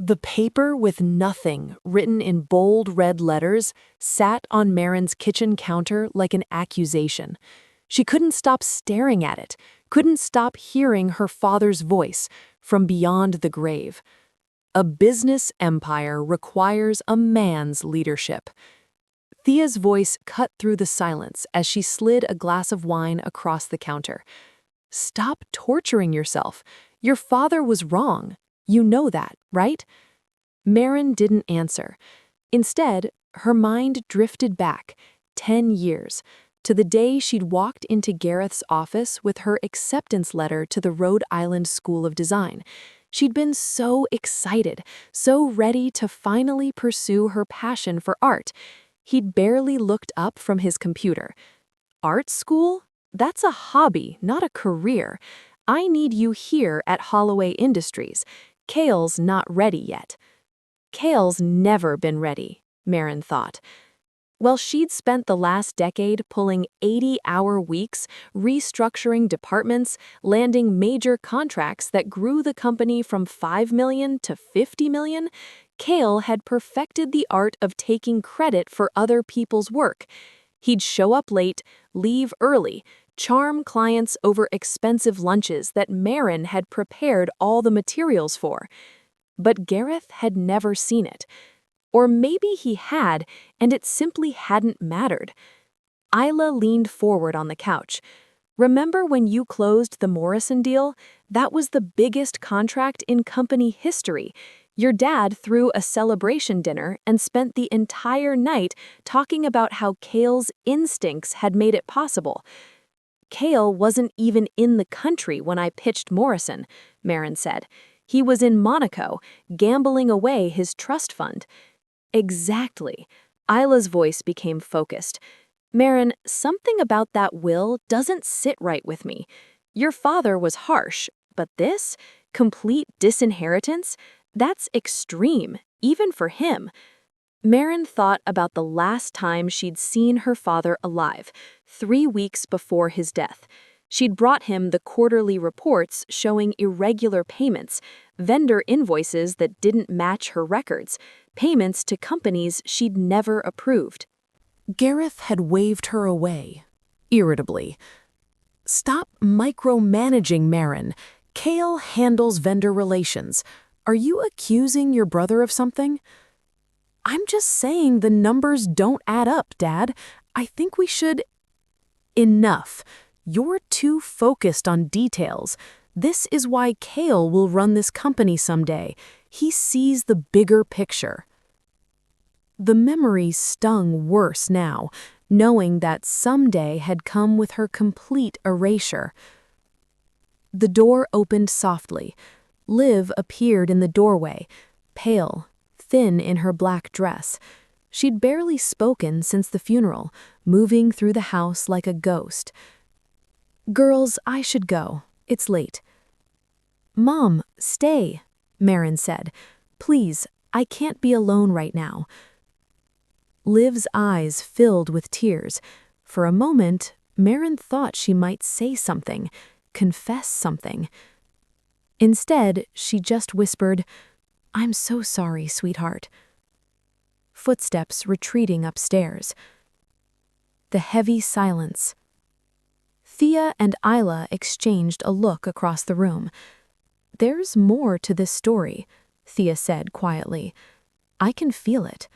The paper with nothing written in bold red letters sat on Marin's kitchen counter like an accusation. She couldn't stop staring at it, couldn't stop hearing her father's voice from beyond the grave. A business empire requires a man's leadership. Thea's voice cut through the silence as she slid a glass of wine across the counter. Stop torturing yourself. Your father was wrong. You know that, right? Marin didn't answer. Instead, her mind drifted back 10 years to the day she'd walked into Gareth's office with her acceptance letter to the Rhode Island School of Design. She'd been so excited, so ready to finally pursue her passion for art. He'd barely looked up from his computer. Art school? That's a hobby, not a career. I need you here at Holloway Industries. Cale's not ready yet. Cale's never been ready, Marin thought. Well, she'd spent the last decade pulling 80-hour weeks, restructuring departments, landing major contracts that grew the company from $5 million to $50 million. Cale had perfected the art of taking credit for other people's work. He'd show up late, leave early, charm clients over expensive lunches that Marin had prepared all the materials for. But Gareth had never seen it. Or maybe he had, and it simply hadn't mattered. Isla leaned forward on the couch. Remember when you closed the Morrison deal? That was the biggest contract in company history. Your dad threw a celebration dinner and spent the entire night talking about how Cale's instincts had made it possible. Cale wasn't even in the country when I pitched Morrison, Marin said. He was in Monaco, gambling away his trust fund. Exactly. Isla's voice became focused. Marin, something about that will doesn't sit right with me. Your father was harsh, but this? Complete disinheritance? That's extreme, even for him. Marin thought about the last time she'd seen her father alive, 3 weeks before his death. She'd brought him the quarterly reports showing irregular payments, vendor invoices that didn't match her records, payments to companies she'd never approved. Gareth had waved her away, irritably. Stop micromanaging, Marin. Cale handles vendor relations. Are you accusing your brother of something? I'm just saying the numbers don't add up, Dad. I think we should... Enough. You're too focused on details. This is why Cale will run this company someday. He sees the bigger picture. The memory stung worse now, knowing that someday had come with her complete erasure. The door opened softly. Liv appeared in the doorway, pale, thin in her black dress. She'd barely spoken since the funeral, moving through the house like a ghost. Girls, I should go. It's late. Mom, stay, Marin said. Please, I can't be alone right now. Liv's eyes filled with tears. For a moment, Marin thought she might say something, confess something. Instead, she just whispered, I'm so sorry, sweetheart. Footsteps retreating upstairs. The heavy silence. Thea and Isla exchanged a look across the room. There's more to this story, Thea said quietly. I can feel it.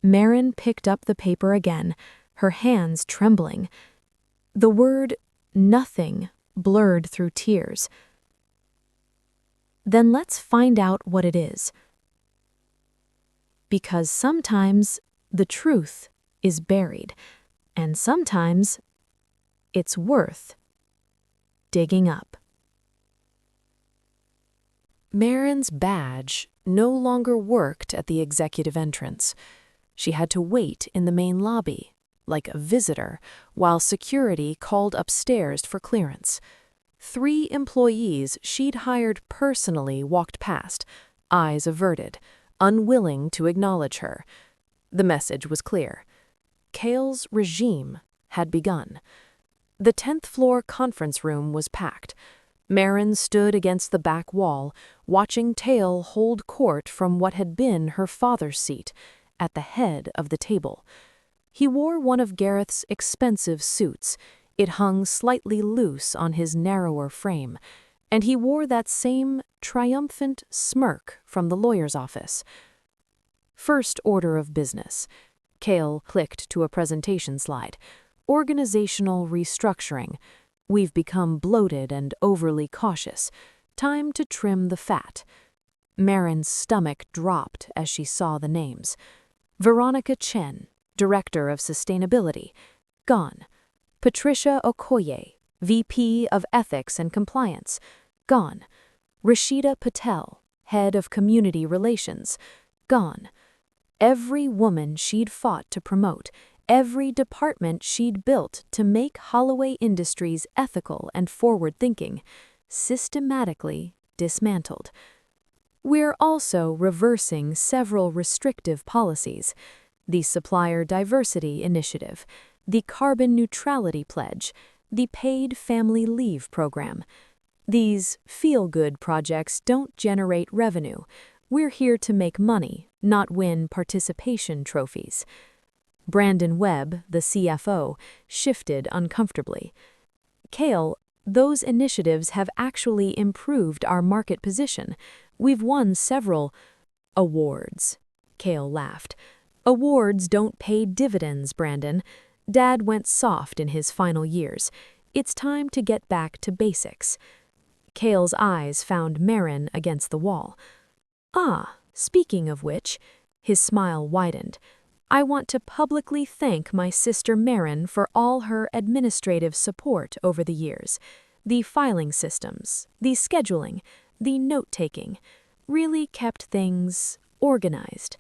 Marin picked up the paper again, her hands trembling. The word nothing blurred through tears. Then let's find out what it is. Because sometimes the truth is buried, and sometimes it's worth digging up. Marin's badge no longer worked at the executive entrance. She had to wait in the main lobby, like a visitor, while security called upstairs for clearance. 3 employees she'd hired personally walked past, eyes averted, unwilling to acknowledge her. The message was clear. Cale's regime had begun. The 10th floor conference room was packed. Marin stood against the back wall, watching Tale hold court from what had been her father's seat, at the head of the table. He wore one of Gareth's expensive suits. It hung slightly loose on his narrower frame, and he wore that same triumphant smirk from the lawyer's office. First order of business. Cale clicked to a presentation slide. Organizational restructuring. We've become bloated and overly cautious. Time to trim the fat. Marin's stomach dropped as she saw the names. Veronica Chen, Director of Sustainability, gone. Patricia Okoye, VP of Ethics and Compliance, gone. Rashida Patel, Head of Community Relations, gone. Every woman she'd fought to promote, every department she'd built to make Holloway Industries ethical and forward-thinking, systematically dismantled. We're also reversing several restrictive policies: the Supplier Diversity Initiative, the Carbon Neutrality Pledge, the Paid Family Leave Program. These feel-good projects don't generate revenue. We're here to make money, not win participation trophies. Brandon Webb, the CFO, shifted uncomfortably. Cale, those initiatives have actually improved our market position. We've won several awards. Cale laughed. Awards don't pay dividends, Brandon. Dad went soft in his final years. It's time to get back to basics. Cale's eyes found Marin against the wall. Ah, speaking of which, his smile widened. I want to publicly thank my sister Marin for all her administrative support over the years. The filing systems, the scheduling, the note-taking, really kept things organized.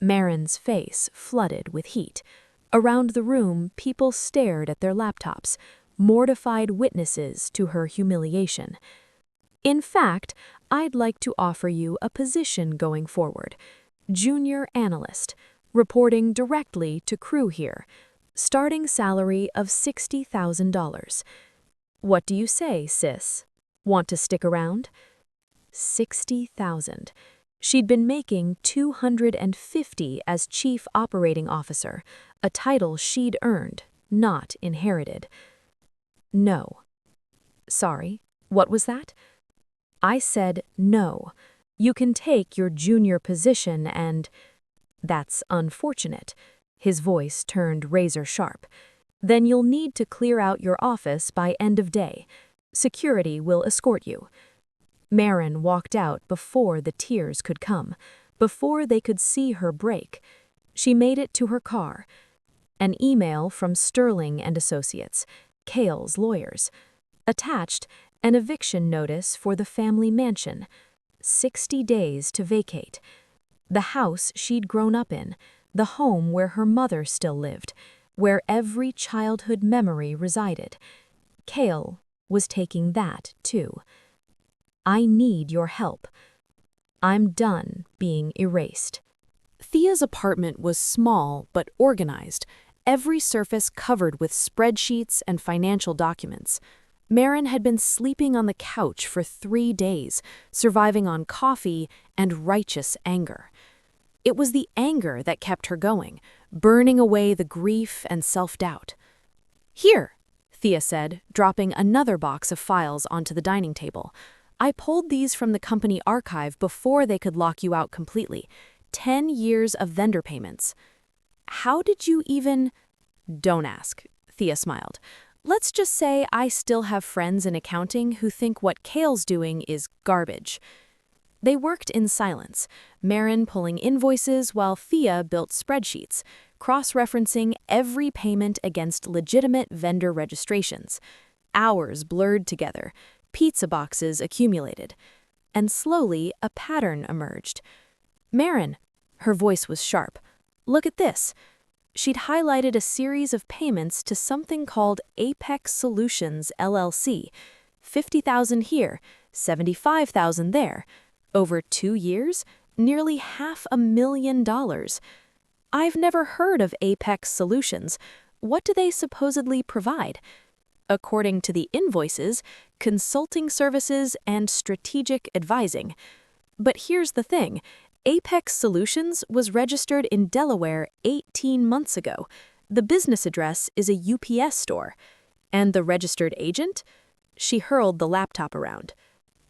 Marin's face flooded with heat. Around the room, people stared at their laptops, mortified witnesses to her humiliation. In fact, I'd like to offer you a position going forward. Junior analyst, reporting directly to crew here. Starting salary of $60,000. What do you say, sis? Want to stick around? $60,000. She'd been making $250 as Chief Operating Officer, a title she'd earned, not inherited. No. Sorry, what was that? I said no. You can take your junior position and... That's unfortunate. His voice turned razor-sharp. Then you'll need to clear out your office by end of day. Security will escort you. Marin walked out before the tears could come, before they could see her break. She made it to her car. An email from Sterling and Associates, Cale's lawyers. Attached, an eviction notice for the family mansion. 60 days to vacate. The house she'd grown up in, the home where her mother still lived, where every childhood memory resided. Cale was taking that, too. I need your help. I'm done being erased. Thea's apartment was small but organized, every surface covered with spreadsheets and financial documents. Marin had been sleeping on the couch for 3 days, surviving on coffee and righteous anger. It was the anger that kept her going, burning away the grief and self-doubt. Here, Thea said, dropping another box of files onto the dining table. I pulled these from the company archive before they could lock you out completely. 10 years of vendor payments. How did you even... Don't ask, Thea smiled. Let's just say I still have friends in accounting who think what Cale's doing is garbage. They worked in silence, Marin pulling invoices while Thea built spreadsheets, cross-referencing every payment against legitimate vendor registrations. Hours blurred together, pizza boxes accumulated, and slowly a pattern emerged. Marin, her voice was sharp. Look at this. She'd highlighted a series of payments to something called Apex Solutions LLC. $50,000 here, $75,000 there. Over 2 years, nearly $500,000. I've never heard of Apex Solutions. What do they supposedly provide? according to the invoices, consulting services, and strategic advising. But here's the thing. Apex Solutions was registered in Delaware 18 months ago. The business address is a UPS store. And the registered agent? She hurled the laptop around.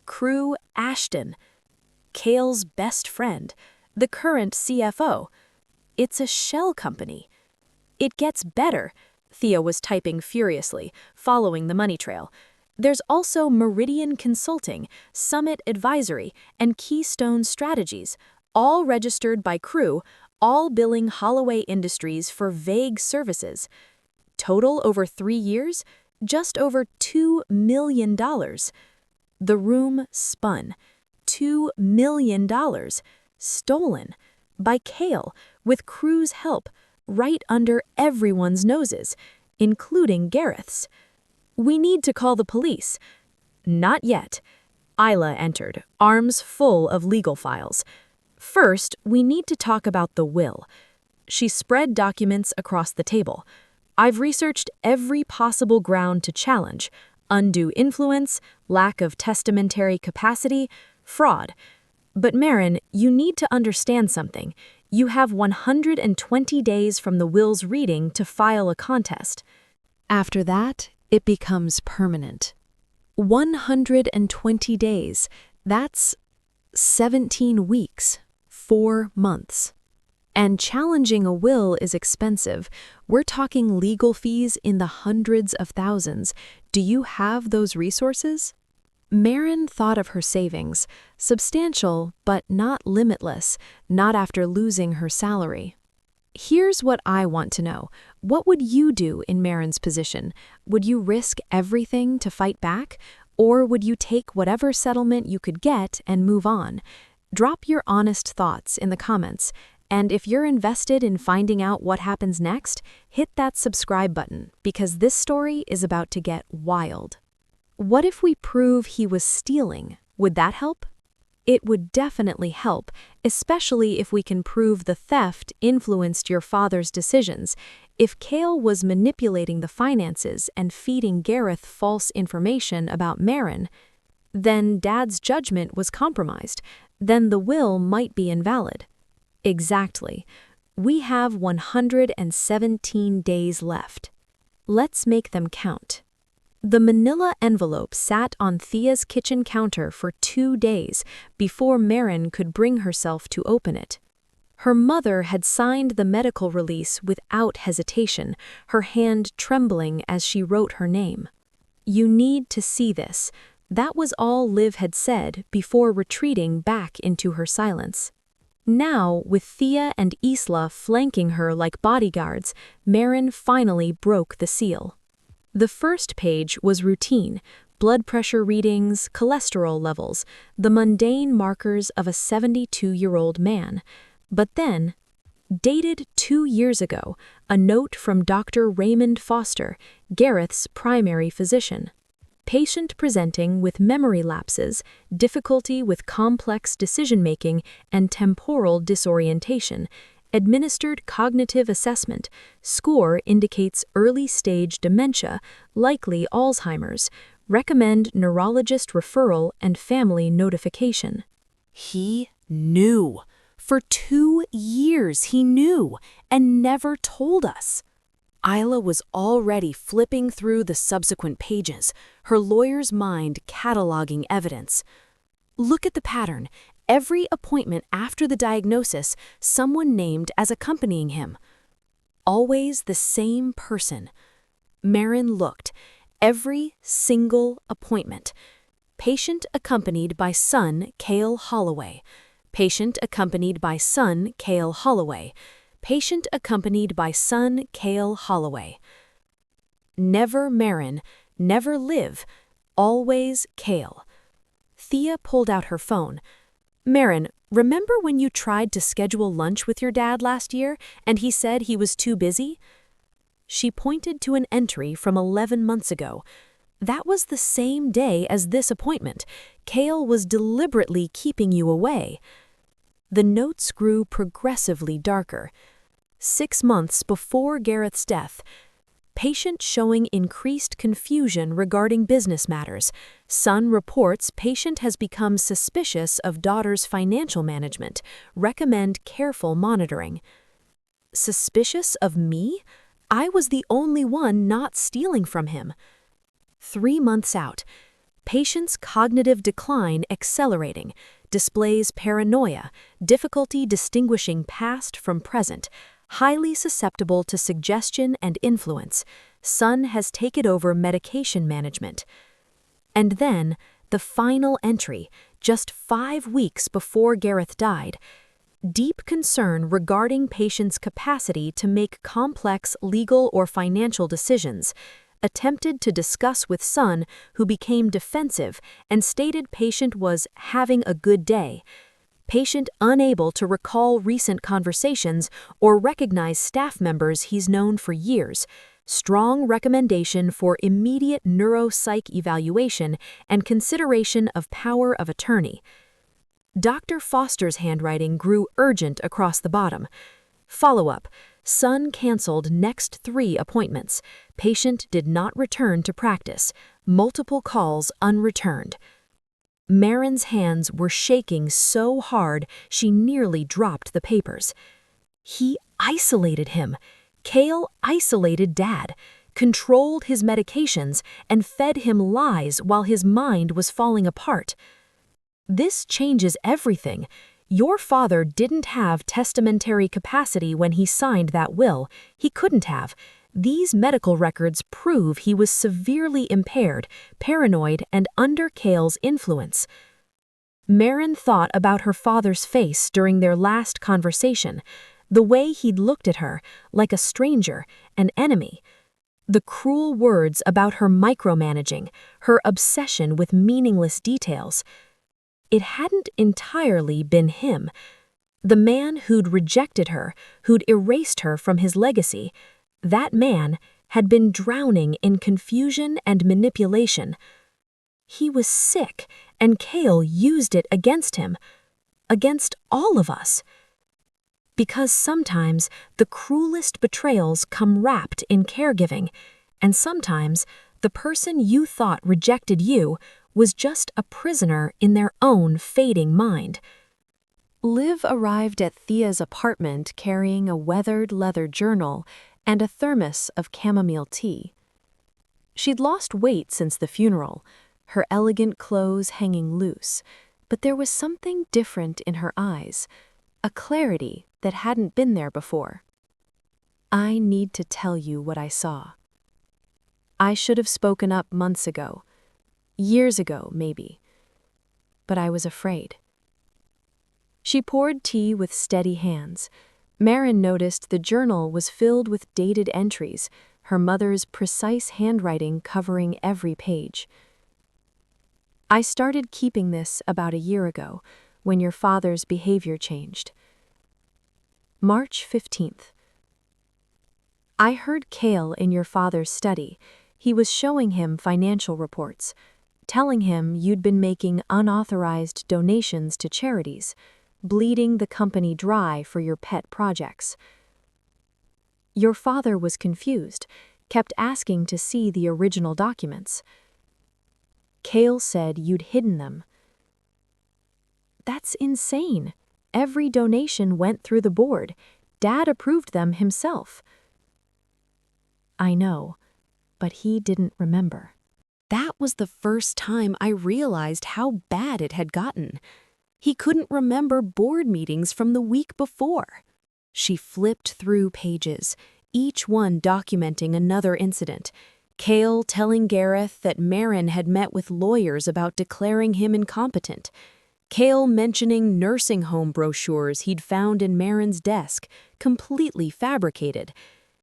Crew Ashton, Cale's best friend, the current CFO. It's a shell company. It gets better. Thea was typing furiously, following the money trail. There's also Meridian Consulting, Summit Advisory, and Keystone Strategies, all registered by Crew, all billing Holloway Industries for vague services. Total over 3 years? Just over $2 million. The room spun. $2 million. Stolen. By Cale, with Crew's help, right under everyone's noses, including Gareth's. We need to call the police. Not yet. Isla entered, arms full of legal files. First, we need to talk about the will. She spread documents across the table. I've researched every possible ground to challenge: undue influence, lack of testamentary capacity, fraud. But Marin, you need to understand something. You have 120 days from the will's reading to file a contest. After that, it becomes permanent. 120 days. That's 17 weeks, 4 months. And challenging a will is expensive. We're talking legal fees in the hundreds of thousands. Do you have those resources? Marin thought of her savings, substantial but not limitless, not after losing her salary. Here's what I want to know. What would you do in Marin's position? Would you risk everything to fight back? Or would you take whatever settlement you could get and move on? Drop your honest thoughts in the comments. And if you're invested in finding out what happens next, hit that subscribe button, because this story is about to get wild. What if we prove he was stealing? Would that help? It would definitely help, especially if we can prove the theft influenced your father's decisions. If Cale was manipulating the finances and feeding Gareth false information about Marin, then Dad's judgment was compromised. Then the will might be invalid. Exactly. We have 117 days left. Let's make them count. The manila envelope sat on Thea's kitchen counter for 2 days before Marin could bring herself to open it. Her mother had signed the medical release without hesitation, her hand trembling as she wrote her name. You need to see this. That was all Liv had said before retreating back into her silence. Now, with Thea and Isla flanking her like bodyguards, Marin finally broke the seal. The first page was routine: blood pressure readings, cholesterol levels, the mundane markers of a 72-year-old man. But then, dated 2 years ago, a note from Dr. Raymond Foster, Gareth's primary physician. Patient presenting with memory lapses, difficulty with complex decision-making, and temporal disorientation. Administered cognitive assessment. Score indicates early-stage dementia, likely Alzheimer's. Recommend neurologist referral and family notification. He knew. For 2 years he knew, and never told us. Isla was already flipping through the subsequent pages, her lawyer's mind cataloging evidence. Look at the pattern. Every appointment after the diagnosis, someone named as accompanying him. Always the same person. Marin looked. Every single appointment. Patient accompanied by son Cale Holloway. Patient accompanied by son Cale Holloway. Patient accompanied by son Cale Holloway. Never Marin, never Liv, always Cale. Thea pulled out her phone. Marin, remember when you tried to schedule lunch with your dad last year and he said he was too busy? She pointed to an entry from 11 months ago. That was the same day as this appointment. Cale was deliberately keeping you away. The notes grew progressively darker. 6 months before Gareth's death. Patient showing increased confusion regarding business matters. Son reports patient has become suspicious of daughter's financial management. Recommend careful monitoring. Suspicious of me? I was the only one not stealing from him. 3 months out. Patient's cognitive decline accelerating. Displays paranoia, difficulty distinguishing past from present, highly susceptible to suggestion and influence. Son has taken over medication management. And then, the final entry, just 5 weeks before Gareth died. Deep concern regarding patient's capacity to make complex legal or financial decisions. Attempted to discuss with son, who became defensive and stated patient was having a good day. Patient unable to recall recent conversations or recognize staff members he's known for years. Strong recommendation for immediate neuropsych evaluation and consideration of power of attorney. Dr. Foster's handwriting grew urgent across the bottom. Follow-up. Son canceled next 3 appointments. Patient did not return to practice. Multiple calls unreturned. Marin's hands were shaking so hard she nearly dropped the papers. He isolated him. Cale isolated Dad, controlled his medications, and fed him lies while his mind was falling apart. This changes everything. Your father didn't have testamentary capacity when he signed that will. He couldn't have. These medical records prove he was severely impaired, paranoid, and under Cale's influence. Marin thought about her father's face during their last conversation, the way he'd looked at her, like a stranger, an enemy. The cruel words about her micromanaging, her obsession with meaningless details. It hadn't entirely been him. The man who'd rejected her, who'd erased her from his legacy, that man had been drowning in confusion and manipulation. He was sick, and Cale used it against him, against all of us. Because sometimes the cruelest betrayals come wrapped in caregiving, and sometimes the person you thought rejected you was just a prisoner in their own fading mind. Liv arrived at Thea's apartment carrying a weathered leather journal and a thermos of chamomile tea. She'd lost weight since the funeral, her elegant clothes hanging loose, but there was something different in her eyes, a clarity that hadn't been there before. I need to tell you what I saw. I should have spoken up months ago, years ago maybe, but I was afraid. She poured tea with steady hands. Marin noticed the journal was filled with dated entries, her mother's precise handwriting covering every page. I started keeping this about a year ago, when your father's behavior changed. March 15th. I heard Cale in your father's study. He was showing him financial reports, telling him you'd been making unauthorized donations to charities, bleeding the company dry for your pet projects. Your father was confused, kept asking to see the original documents. Cale said you'd hidden them. That's insane. Every donation went through the board. Dad approved them himself. I know, but he didn't remember. That was the first time I realized how bad it had gotten. He couldn't remember board meetings from the week before. She flipped through pages, each one documenting another incident. Cale telling Gareth that Marin had met with lawyers about declaring him incompetent. Cale mentioning nursing home brochures he'd found in Marin's desk, completely fabricated.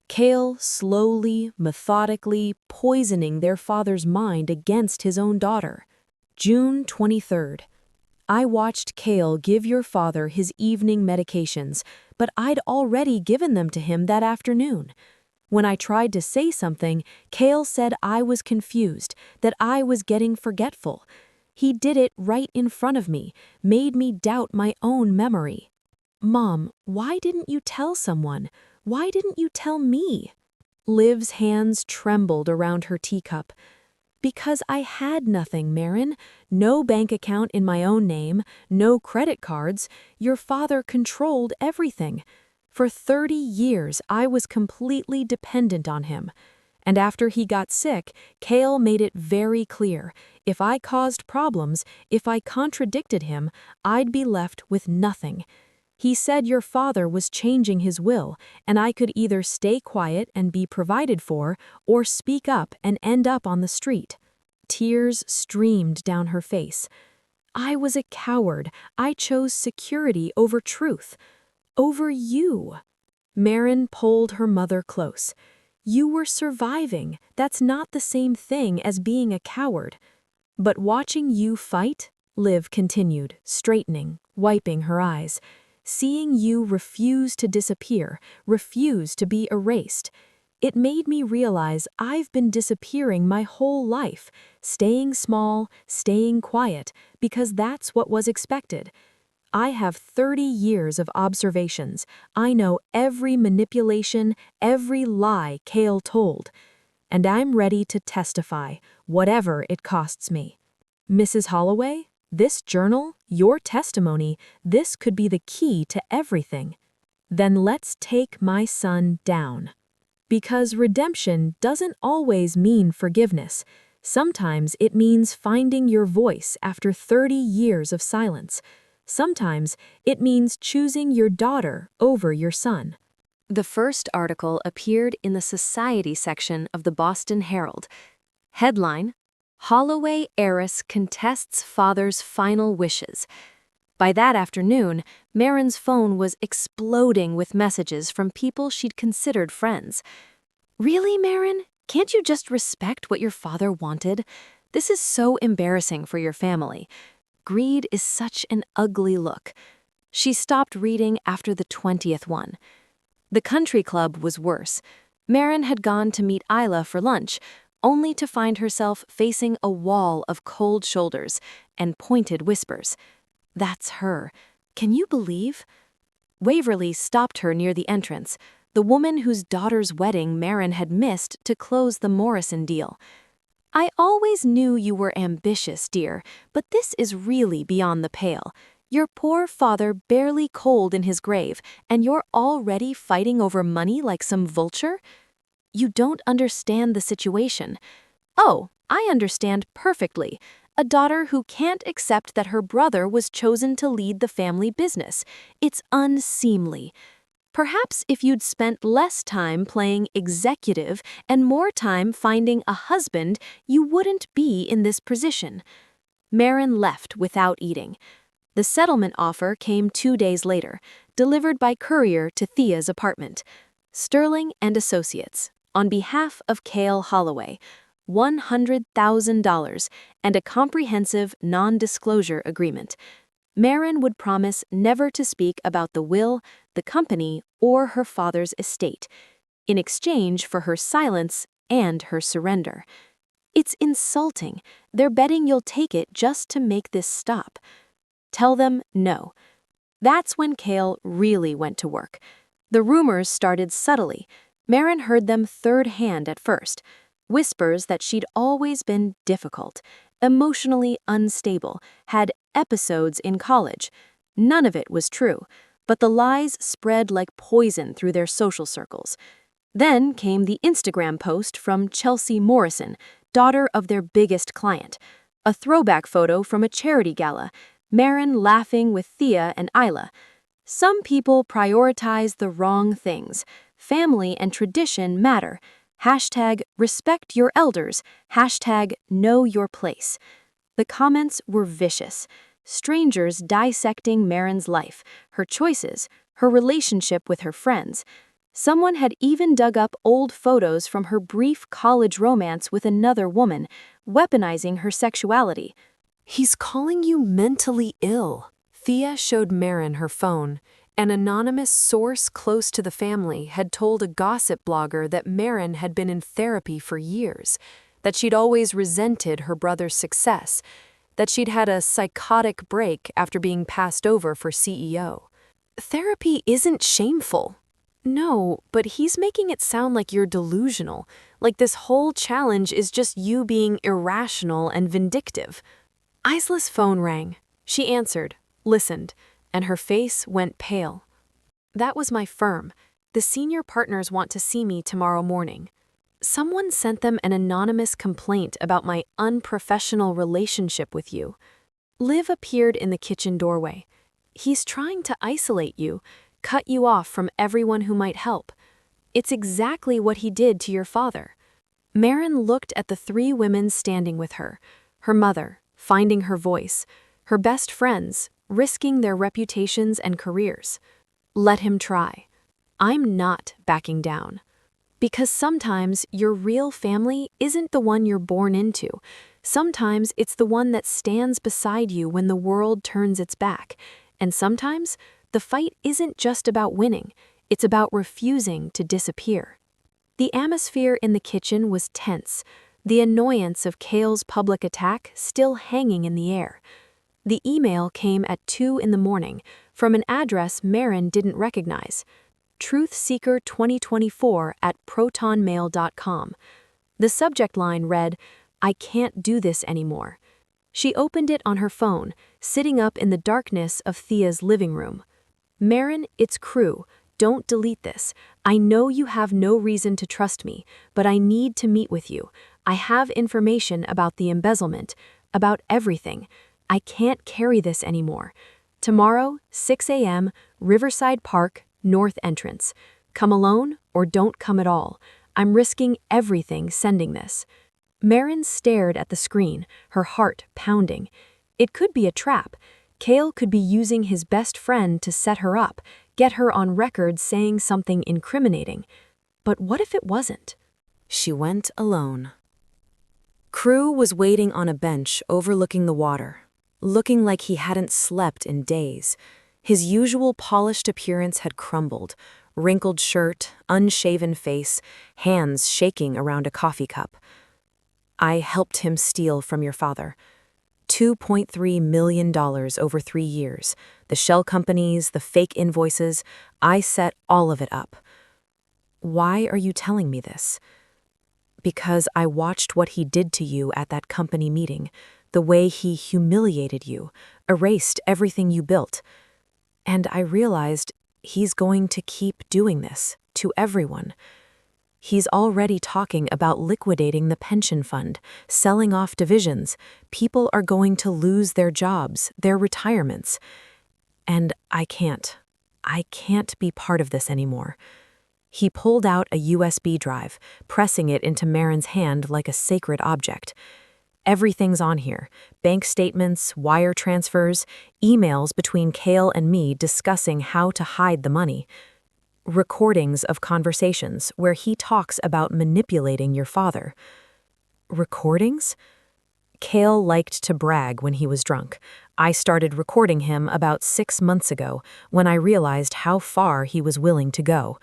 Cale slowly, methodically poisoning their father's mind against his own daughter. June 23rd. I watched Cale give your father his evening medications, but I'd already given them to him that afternoon. When I tried to say something, Cale said I was confused, that I was getting forgetful. He did it right in front of me, made me doubt my own memory. Mom, why didn't you tell someone? Why didn't you tell me? Liv's hands trembled around her teacup. Because I had nothing, Marin. No bank account in my own name, no credit cards. Your father controlled everything. For 30 years, I was completely dependent on him. And after he got sick, Cale made it very clear, if I caused problems, if I contradicted him, I'd be left with nothing. He said your father was changing his will, and I could either stay quiet and be provided for, or speak up and end up on the street. Tears streamed down her face. I was a coward. I chose security over truth. Over you. Marin pulled her mother close. You were surviving. That's not the same thing as being a coward. But watching you fight, Liv continued, straightening, wiping her eyes. Seeing you refuse to disappear, refuse to be erased. It made me realize I've been disappearing my whole life, staying small, staying quiet, because that's what was expected. I have 30 years of observations. I know every manipulation, every lie Cale told. And I'm ready to testify, whatever it costs me. Mrs. Holloway, this journal, your testimony, this could be the key to everything. Then let's take my son down. Because redemption doesn't always mean forgiveness. Sometimes it means finding your voice after 30 years of silence. Sometimes it means choosing your daughter over your son. The first article appeared in the Society section of the Boston Herald. Headline: Holloway heiress contests father's final wishes. By that afternoon, Marin's phone was exploding with messages from people she'd considered friends. Really, Marin? Can't you just respect what your father wanted? This is so embarrassing for your family. Greed is such an ugly look. She stopped reading after the 20th one. The country club was worse. Marin had gone to meet Isla for lunch, only to find herself facing a wall of cold shoulders and pointed whispers. That's her. Can you believe? Waverly stopped her near the entrance, the woman whose daughter's wedding Marin had missed to close the Morrison deal. I always knew you were ambitious, dear, but this is really beyond the pale. Your poor father barely cold in his grave, and you're already fighting over money like some vulture? You don't understand the situation. Oh, I understand perfectly. A daughter who can't accept that her brother was chosen to lead the family business. It's unseemly. Perhaps if you'd spent less time playing executive and more time finding a husband, you wouldn't be in this position. Marin left without eating. The settlement offer came 2 days later, delivered by courier to Thea's apartment. Sterling and Associates, on behalf of Cale Holloway, $100,000 and a comprehensive non-disclosure agreement. Marin would promise never to speak about the will, the company, or her father's estate, in exchange for her silence and her surrender. It's insulting. They're betting you'll take it just to make this stop. Tell them no. That's when Cale really went to work. The rumors started subtly. Marin heard them third-hand at first. Whispers that she'd always been difficult, emotionally unstable, had episodes in college. None of it was true, but the lies spread like poison through their social circles. Then came the Instagram post from Chelsea Morrison, daughter of their biggest client. A throwback photo from a charity gala, Marin laughing with Thea and Isla. Some people prioritize the wrong things. Family and tradition matter. Hashtag respect your elders. Hashtag know your place. The comments were vicious. Strangers dissecting Marin's life, her choices, her relationship with her friends. Someone had even dug up old photos from her brief college romance with another woman, weaponizing her sexuality. He's calling you mentally ill. Thea showed Marin her phone. An anonymous source close to the family had told a gossip blogger that Marin had been in therapy for years, that she'd always resented her brother's success, that she'd had a psychotic break after being passed over for CEO. Therapy isn't shameful. No, but he's making it sound like you're delusional, like this whole challenge is just you being irrational and vindictive. Isla's phone rang. She answered, listened, and her face went pale. That was my firm. The senior partners want to see me tomorrow morning. Someone sent them an anonymous complaint about my unprofessional relationship with you. Liv appeared in the kitchen doorway. He's trying to isolate you, cut you off from everyone who might help. It's exactly what he did to your father. Marin looked at the three women standing with her mother, finding her voice, her best friends, risking their reputations and careers. Let him try. I'm not backing down. Because sometimes your real family isn't the one you're born into. Sometimes it's the one that stands beside you when the world turns its back. And sometimes the fight isn't just about winning, it's about refusing to disappear. The atmosphere in the kitchen was tense, the annoyance of Cale's public attack still hanging in the air. The email came at 2 in the morning from an address Marin didn't recognize. Truthseeker 2024 at protonmail.com. The subject line read, "I can't do this anymore." She opened it on her phone, sitting up in the darkness of Thea's living room. Marin, it's Crew. Don't delete this. I know you have no reason to trust me, but I need to meet with you. I have information about the embezzlement, about everything. I can't carry this anymore. Tomorrow, 6 a.m., Riverside Park, North Entrance. Come alone or don't come at all. I'm risking everything sending this. Marin stared at the screen, her heart pounding. It could be a trap. Cale could be using his best friend to set her up, get her on record saying something incriminating. But what if it wasn't? She went alone. Crew was waiting on a bench overlooking the water, looking like he hadn't slept in days. His usual polished appearance had crumbled, wrinkled shirt, unshaven face, hands shaking around a coffee cup. I helped him steal from your father. $2.3 million over 3 years. The shell companies, the fake invoices, I set all of it up. Why are you telling me this? Because I watched what he did to you at that company meeting, the way he humiliated you, erased everything you built. And I realized he's going to keep doing this to everyone. He's already talking about liquidating the pension fund, selling off divisions. People are going to lose their jobs, their retirements. And I can't be part of this anymore. He pulled out a USB drive, pressing it into Marin's hand like a sacred object. Everything's on here. Bank statements, wire transfers, emails between Cale and me discussing how to hide the money. Recordings of conversations where he talks about manipulating your father. Recordings? Cale liked to brag when he was drunk. I started recording him about 6 months ago when I realized how far he was willing to go.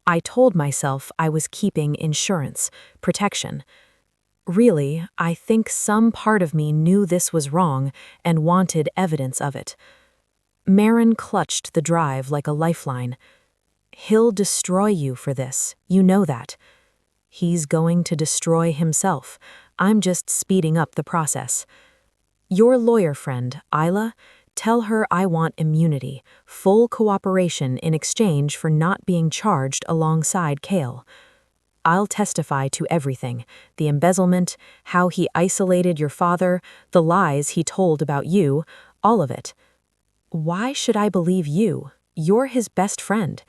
I told myself I was keeping insurance, protection. Really, I think some part of me knew this was wrong and wanted evidence of it. Marin clutched the drive like a lifeline. He'll destroy you for this, you know that. He's going to destroy himself. I'm just speeding up the process. Your lawyer friend, Isla, tell her I want immunity, full cooperation in exchange for not being charged alongside Cale. I'll testify to everything, the embezzlement, how he isolated your father, the lies he told about you, all of it. Why should I believe you? You're his best friend.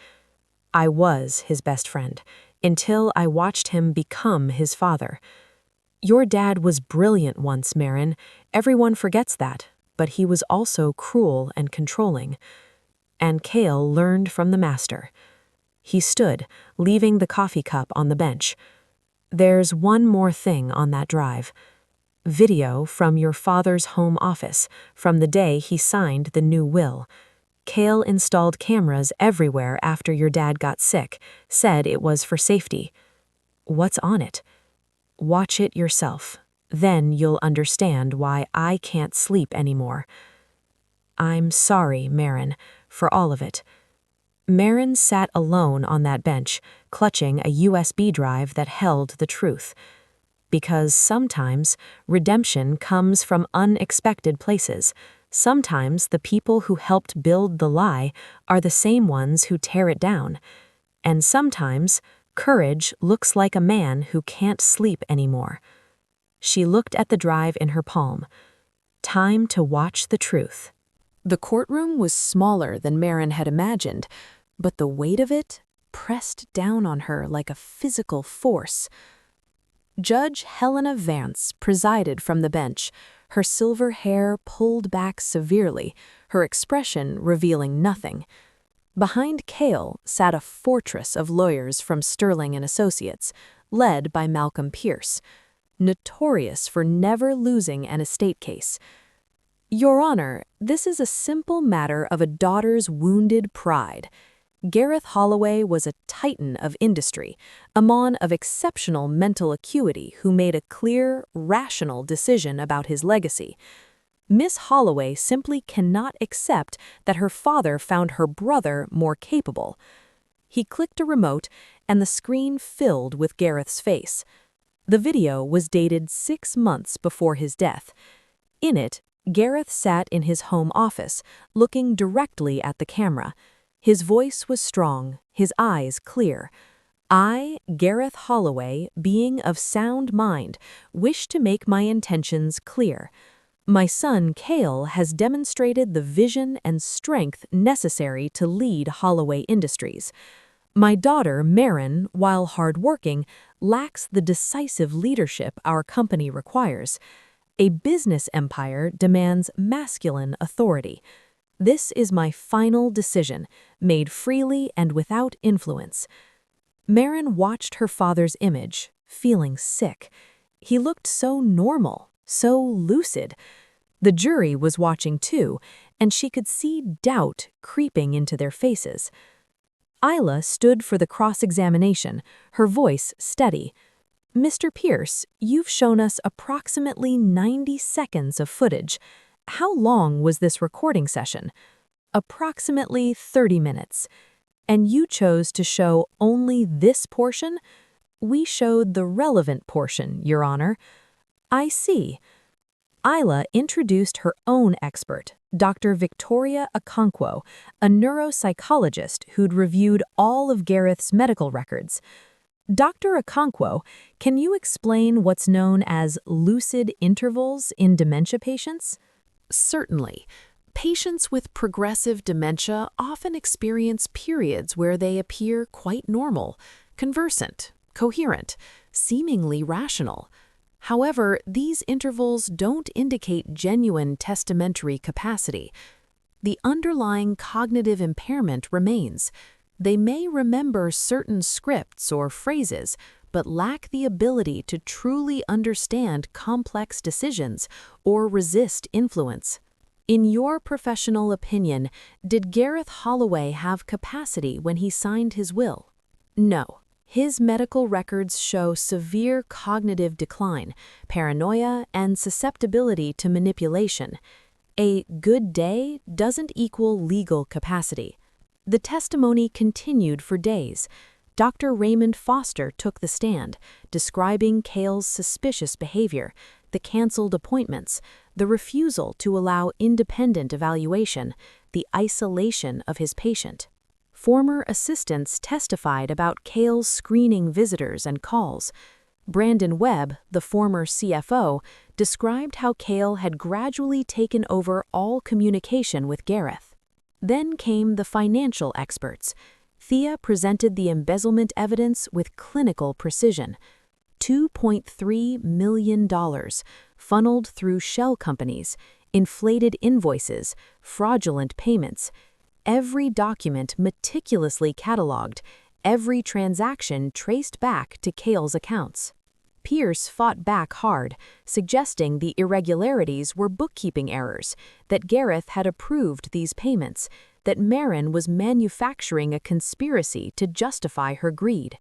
I was his best friend, until I watched him become his father. Your dad was brilliant once, Marin. Everyone forgets that, but he was also cruel and controlling. And Cale learned from the master. He stood, leaving the coffee cup on the bench. There's one more thing on that drive. Video from your father's home office, from the day he signed the new will. Cale installed cameras everywhere after your dad got sick, said it was for safety. What's on it? Watch it yourself. Then you'll understand why I can't sleep anymore. I'm sorry, Marin, for all of it. Marin sat alone on that bench, clutching a USB drive that held the truth. Because sometimes redemption comes from unexpected places. Sometimes the people who helped build the lie are the same ones who tear it down. And sometimes courage looks like a man who can't sleep anymore. She looked at the drive in her palm. Time to watch the truth. The courtroom was smaller than Marin had imagined, but the weight of it pressed down on her like a physical force. Judge Helena Vance presided from the bench, her silver hair pulled back severely, her expression revealing nothing. Behind Cale sat a fortress of lawyers from Sterling and Associates, led by Malcolm Pierce, notorious for never losing an estate case. Your Honor, this is a simple matter of a daughter's wounded pride. Gareth Holloway was a titan of industry, a man of exceptional mental acuity who made a clear, rational decision about his legacy. Miss Holloway simply cannot accept that her father found her brother more capable. He clicked a remote, and the screen filled with Gareth's face. The video was dated 6 months before his death. In it, Gareth sat in his home office, looking directly at the camera. His voice was strong, his eyes clear. I, Gareth Holloway, being of sound mind, wish to make my intentions clear. My son, Cale, has demonstrated the vision and strength necessary to lead Holloway Industries. My daughter, Marin, while hardworking, lacks the decisive leadership our company requires. A business empire demands masculine authority. This is my final decision, made freely and without influence. Marin watched her father's image, feeling sick. He looked so normal, so lucid. The jury was watching too, and she could see doubt creeping into their faces. Isla stood for the cross-examination, her voice steady. Mr. Pierce, you've shown us approximately 90 seconds of footage. How long was this recording session? Approximately 30 minutes. And you chose to show only this portion? We showed the relevant portion, Your Honor. I see. Isla introduced her own expert, Dr. Victoria Okonkwo, a neuropsychologist who'd reviewed all of Gareth's medical records. Dr. Okonkwo, can you explain what's known as lucid intervals in dementia patients? Certainly. Patients with progressive dementia often experience periods where they appear quite normal, conversant, coherent, seemingly rational. However, these intervals don't indicate genuine testamentary capacity. The underlying cognitive impairment remains. They may remember certain scripts or phrases, but lack the ability to truly understand complex decisions or resist influence. In your professional opinion, did Gareth Holloway have capacity when he signed his will? No. His medical records show severe cognitive decline, paranoia, and susceptibility to manipulation. A good day doesn't equal legal capacity. The testimony continued for days. Dr. Raymond Foster took the stand, describing Cale's suspicious behavior, the canceled appointments, the refusal to allow independent evaluation, the isolation of his patient. Former assistants testified about Cale's screening visitors and calls. Brandon Webb, the former CFO, described how Cale had gradually taken over all communication with Gareth. Then came the financial experts. Thea presented the embezzlement evidence with clinical precision. $2.3 million, funneled through shell companies, inflated invoices, fraudulent payments. Every document meticulously cataloged, every transaction traced back to Cale's accounts. Pierce fought back hard, suggesting the irregularities were bookkeeping errors, that Gareth had approved these payments, that Marin was manufacturing a conspiracy to justify her greed.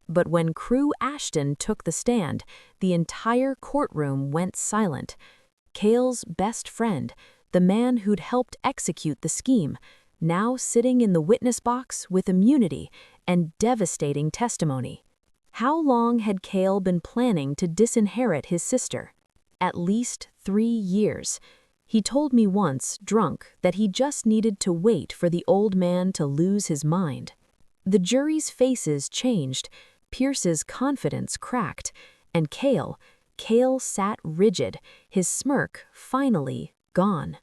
But when Crew Ashton took the stand, the entire courtroom went silent. Cale's best friend, the man who'd helped execute the scheme, now sitting in the witness box with immunity and devastating testimony. How long had Cale been planning to disinherit his sister? At least 3 years. He told me once, drunk, that he just needed to wait for the old man to lose his mind. The jury's faces changed, Pierce's confidence cracked, and Cale sat rigid, his smirk finally gone.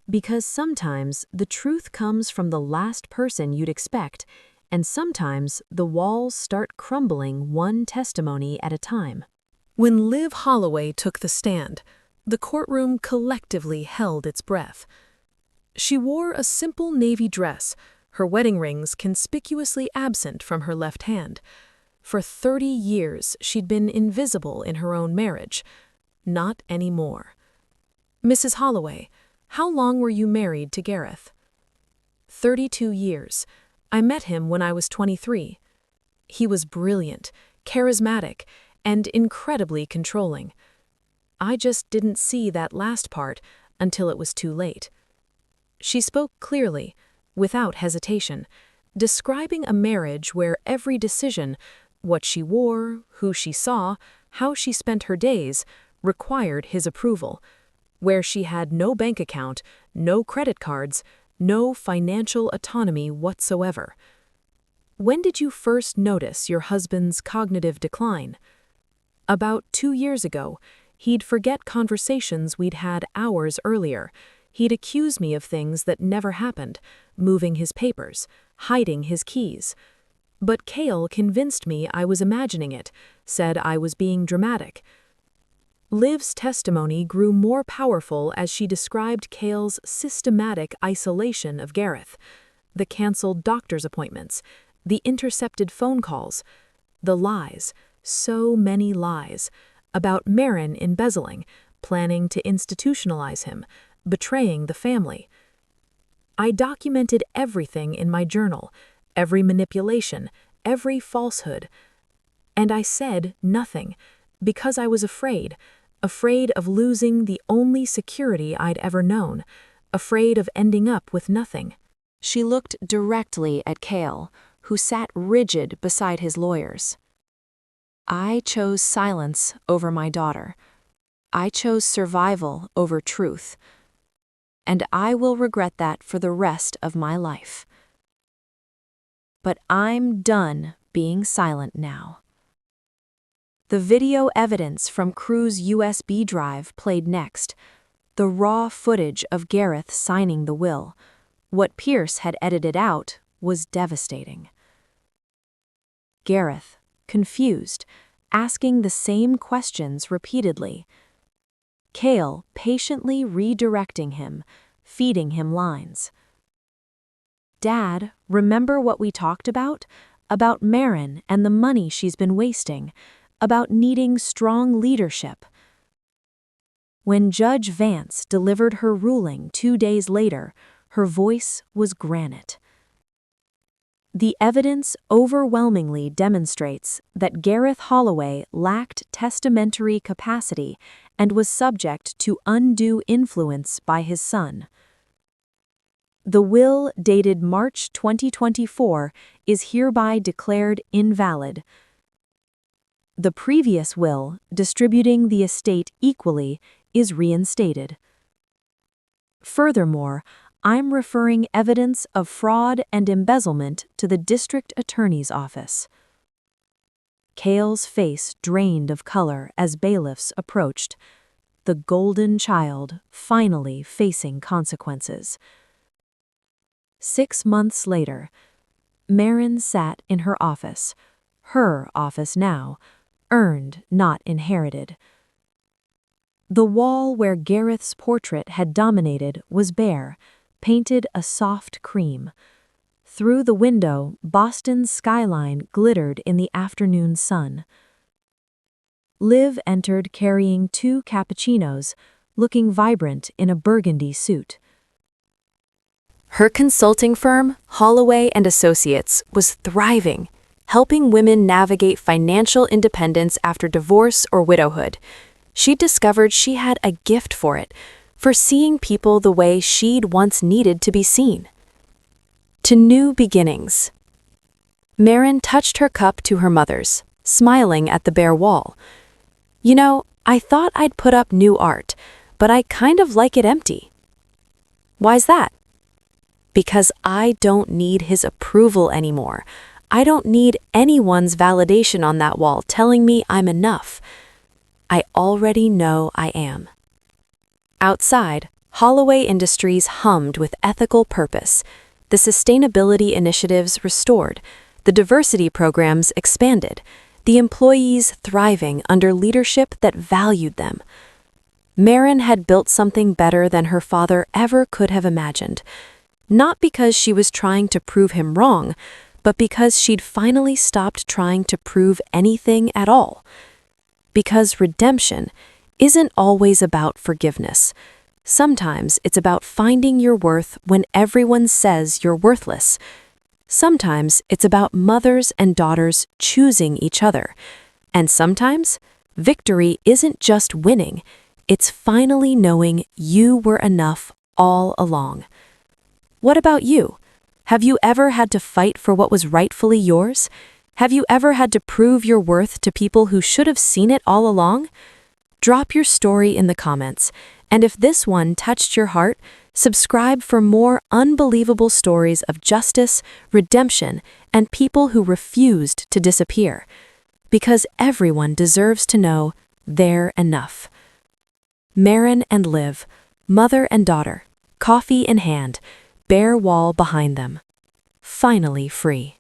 Because sometimes the truth comes from the last person you'd expect, and sometimes the walls start crumbling one testimony at a time. When Liv Holloway took the stand, the courtroom collectively held its breath. She wore a simple navy dress, her wedding rings conspicuously absent from her left hand. For 30 years, she'd been invisible in her own marriage. Not anymore. "Mrs. Holloway, how long were you married to Gareth?" 32 years. I met him when I was 23. He was brilliant, charismatic, and incredibly controlling. I just didn't see that last part until it was too late. She spoke clearly, without hesitation, describing a marriage where every decision, what she wore, who she saw, how she spent her days, required his approval, where she had no bank account, no credit cards, no financial autonomy whatsoever. "When did you first notice your husband's cognitive decline?" "About 2 years ago. He'd forget conversations we'd had hours earlier. He'd accuse me of things that never happened, moving his papers, hiding his keys. But Cale convinced me I was imagining it, said I was being dramatic." Liv's testimony grew more powerful as she described Cale's systematic isolation of Gareth, the canceled doctor's appointments, the intercepted phone calls, the lies, so many lies, about Marin embezzling, planning to institutionalize him, betraying the family. "I documented everything in my journal, every manipulation, every falsehood. And I said nothing, because I was afraid of losing the only security I'd ever known, afraid of ending up with nothing." She looked directly at Cale, who sat rigid beside his lawyers. "I chose silence over my daughter. I chose survival over truth. And I will regret that for the rest of my life. But I'm done being silent now." The video evidence from Crew's USB drive played next, the raw footage of Gareth signing the will. What Pierce had edited out was devastating. Gareth, confused, asking the same questions repeatedly. Cale patiently redirecting him, feeding him lines. "Dad, remember what we talked about? About Marin and the money she's been wasting, about needing strong leadership." When Judge Vance delivered her ruling 2 days later, her voice was granite. "The evidence overwhelmingly demonstrates that Gareth Holloway lacked testamentary capacity and was subject to undue influence by his son. The will dated March 2024 is hereby declared invalid. The previous will, distributing the estate equally, is reinstated. Furthermore, I'm referring evidence of fraud and embezzlement to the District Attorney's Office." Cale's face drained of color as bailiffs approached, the golden child finally facing consequences. 6 months later, Marin sat in her office now, earned, not inherited. The wall where Gareth's portrait had dominated was bare, painted a soft cream. Through the window, Boston's skyline glittered in the afternoon sun. Liv entered carrying 2 cappuccinos, looking vibrant in a burgundy suit. Her consulting firm, Holloway and Associates, was thriving, helping women navigate financial independence after divorce or widowhood. She discovered she had a gift for it, for seeing people the way she'd once needed to be seen. to new beginnings. Marin touched her cup to her mother's, smiling at the bare wall. You know, I thought I'd put up new art, but I kind of like it empty. Why's that? Because I don't need his approval anymore. I don't need anyone's validation on that wall telling me I'm enough. I already know I am. Outside, Holloway Industries hummed with ethical purpose. The sustainability initiatives restored, the diversity programs expanded, the employees thriving under leadership that valued them. Marin had built something better than her father ever could have imagined, not because she was trying to prove him wrong, but because she'd finally stopped trying to prove anything at all. Because redemption isn't always about forgiveness. Sometimes it's about finding your worth when everyone says you're worthless. Sometimes it's about mothers and daughters choosing each other. And sometimes victory isn't just winning, it's finally knowing you were enough all along. What about you? Have you ever had to fight for what was rightfully yours? Have you ever had to prove your worth to people who should have seen it all along? Drop your story in the comments, and if this one touched your heart, subscribe for more unbelievable stories of justice, redemption, and people who refused to disappear. Because everyone deserves to know they're enough. Marin and Liv, mother and daughter, coffee in hand, bare wall behind them. Finally free.